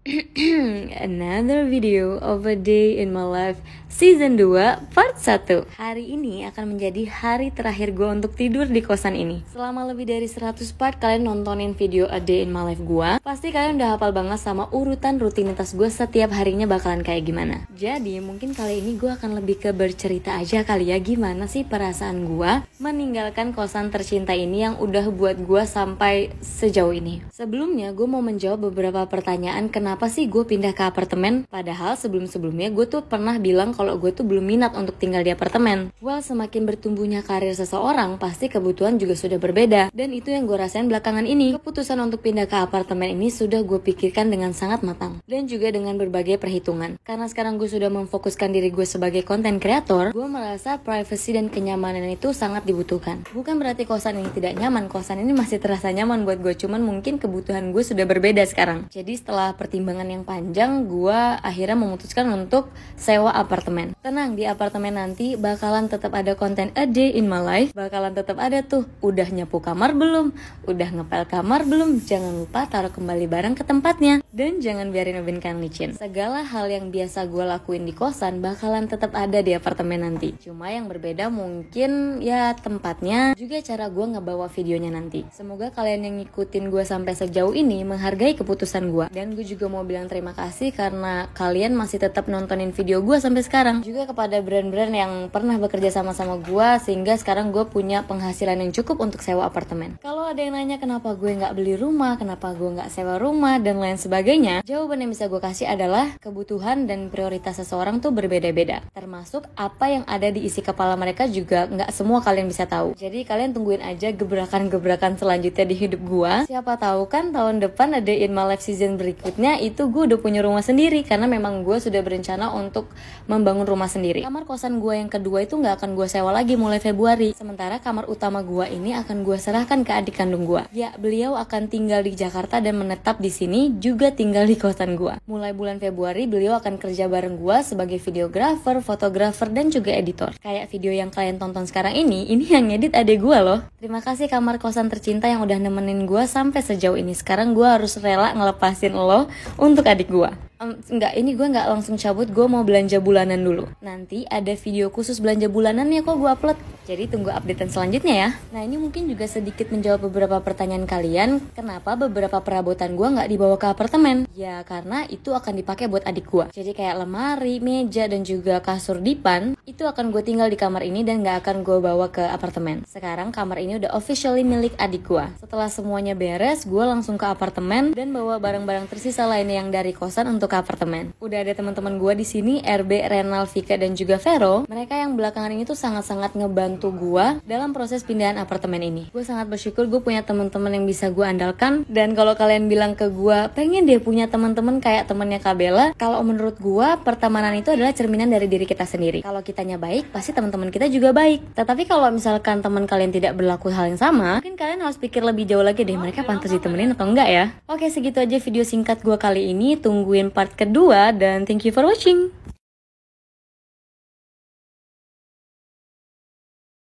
Another video of a day in my life Season 2 Part 1. Hari ini akan menjadi hari terakhir gue untuk tidur di kosan ini. Selama lebih dari 100 part kalian nontonin video a day in my life gue, pasti kalian udah hafal banget sama urutan rutinitas gue setiap harinya bakalan kayak gimana. Jadi mungkin kali ini gue akan lebih ke bercerita aja kali ya, gimana sih perasaan gue meninggalkan kosan tercinta ini yang udah buat gue sampai sejauh ini. Sebelumnya gue mau menjawab beberapa pertanyaan kenapa sih gue pindah ke apartemen, padahal sebelum-sebelumnya gue tuh pernah bilang kalau gue tuh belum minat untuk tinggal di apartemen. Well, semakin bertumbuhnya karir seseorang, pasti kebutuhan juga sudah berbeda. Dan itu yang gue rasain belakangan ini. Keputusan untuk pindah ke apartemen ini sudah gue pikirkan dengan sangat matang. Dan juga dengan berbagai perhitungan. Karena sekarang gue sudah memfokuskan diri gue sebagai content creator, gue merasa privacy dan kenyamanan itu sangat dibutuhkan. Bukan berarti kosan ini tidak nyaman, kosan ini masih terasa nyaman buat gue. Cuman mungkin kebutuhan gue sudah berbeda sekarang. Jadi setelah pertimbangan yang panjang, gue akhirnya memutuskan untuk sewa apartemen. Tenang, di apartemen nanti bakalan tetap ada konten a day in my life. Bakalan tetap ada tuh, udah nyapu kamar belum? Udah ngepel kamar belum? Jangan lupa taruh kembali barang ke tempatnya. Dan jangan biarin Ubin kan licin. Segala hal yang biasa gue lakuin di kosan bakalan tetap ada di apartemen nanti. Cuma yang berbeda mungkin ya tempatnya, juga cara gue ngebawa videonya nanti. Semoga kalian yang ngikutin gue sampai sejauh ini menghargai keputusan gue. Dan gue juga mau bilang terima kasih karena kalian masih tetap nontonin video gue sampai sekarang. Juga kepada brand-brand yang pernah bekerja sama-sama gue, sehingga sekarang gue punya penghasilan yang cukup untuk sewa apartemen. Kalau ada yang nanya kenapa gue nggak beli rumah, kenapa gue nggak sewa rumah, dan lain sebagainya, jawaban yang bisa gue kasih adalah kebutuhan dan prioritas seseorang tuh berbeda-beda. Termasuk apa yang ada di isi kepala mereka juga nggak semua kalian bisa tahu. Jadi kalian tungguin aja gebrakan-gebrakan selanjutnya di hidup gue. Siapa tahu kan tahun depan ada In My Life season berikutnya itu gue udah punya rumah sendiri, karena memang gue sudah berencana untuk membangun rumah sendiri. Kamar kosan gue yang kedua itu nggak akan gue sewa lagi mulai Februari. Sementara kamar utama gue ini akan gue serahkan ke adik kandung gue. Ya, beliau akan tinggal di Jakarta dan menetap di sini, juga tinggal di kosan gue. Mulai bulan Februari beliau akan kerja bareng gue sebagai videografer, fotografer, dan juga editor. Kayak video yang kalian tonton sekarang ini yang ngedit adik gue loh. Terima kasih kamar kosan tercinta yang udah nemenin gue sampai sejauh ini. Sekarang gue harus rela ngelepasin lo untuk adik gue. Ini gue nggak langsung cabut, gue mau belanja bulanan dulu. Nanti ada video khusus belanja bulanannya kok gue upload. Jadi tunggu updatean selanjutnya ya. Nah, ini mungkin juga sedikit menjawab beberapa pertanyaan kalian. Kenapa beberapa perabotan gue nggak dibawa ke apartemen? Ya karena itu akan dipakai buat adik gue. Jadi kayak lemari, meja, dan juga kasur dipan itu akan gue tinggal di kamar ini dan nggak akan gue bawa ke apartemen. Sekarang kamar ini udah officially milik adik gue. Setelah semuanya beres, gue langsung ke apartemen dan bawa barang-barang tersisa lainnya yang dari kosan untuk ke apartemen. Udah ada teman-teman gue di sini, RB, Renal, Vika, dan juga Vero. Mereka yang belakangan ini tuh sangat-sangat ngebantu gue dalam proses pindahan apartemen ini. Gue sangat bersyukur gue punya teman-teman yang bisa gue andalkan. Dan kalau kalian bilang ke gue, pengen deh punya teman-teman kayak temennya Kabela, kalau menurut gue pertemanan itu adalah cerminan dari diri kita sendiri. Kalau kitanya baik, pasti teman-teman kita juga baik. Tetapi kalau misalkan teman kalian tidak berlaku hal yang sama, mungkin kalian harus pikir lebih jauh lagi deh, mereka pantas ditemenin atau enggak ya. Oke, segitu aja video singkat gue kali ini. Tungguin part kedua dan thank you for watching.